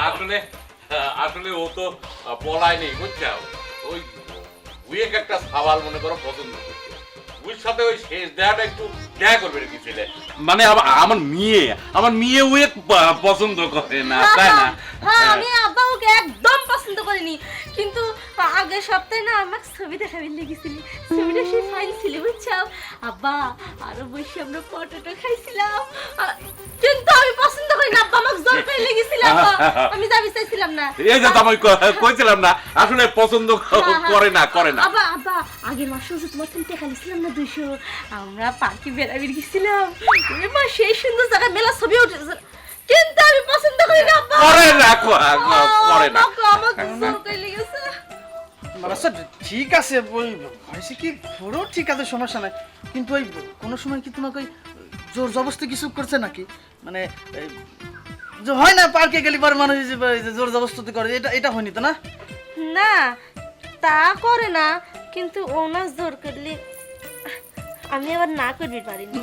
আসলে আসলে ও তো পলায়নি বুঝছো, ওই উইক একটা সওয়াল মনে করো পছন্দ করছে, ওর সাথে ওই শেষ দেখাটা একটু দেখা করবে কি ছেলে, মানে আমার মেয়ে উইক পছন্দ করে না, তাই না? হ্যাঁ আমি আব্বা ওকে একদম পছন্দ করিনি, কিন্তু আগের সপ্তাহে না আমাকে ছবি দেখাবি লেগেছিলি, ছবিটা সেই ফাইন ছিল বুঝছো আব্বা, আরো বসে আমরা পটেটো খাইছিলাম, কিন্তু আমি পছন্দ করি না আব্বা, আমাকে জোর করে লেগেছিলাম, আমি যাবি চাইছিলাম না। এই যে আমি কইছিলাম না আসলে পছন্দ করে না আব্বা আব্বা আগের মাসে যে তোমার থেকে খাইছিলাম না 200, আমরা পার্কে বেড়াবেড়ি গেছিলাম, ওরে মা সেই সুন্দর জায়গা মেলা ছবি উঠেছে, কিন্তু আমি পছন্দ করি না আব্বা, করে না করে না, আমাকে জোর করে লেগেছে। আচ্ছা ঠিক আছে, ওই হয়েছে কি পুরো ঠিক আছে, সমস্যা নাই, কিন্তু ওই কোনো সময় কি তোমাকে ওই জোর জবরদস্তি কিছু করছে নাকি? মানে এই যে হয় না পার্কে গেলে পরে মানুষ যে জোর জবরদস্তি করে, এটা হয়নি তো না? না তা করে না, কিন্তু ওনার জোর করলে আমি আবার না করতে পারিনি।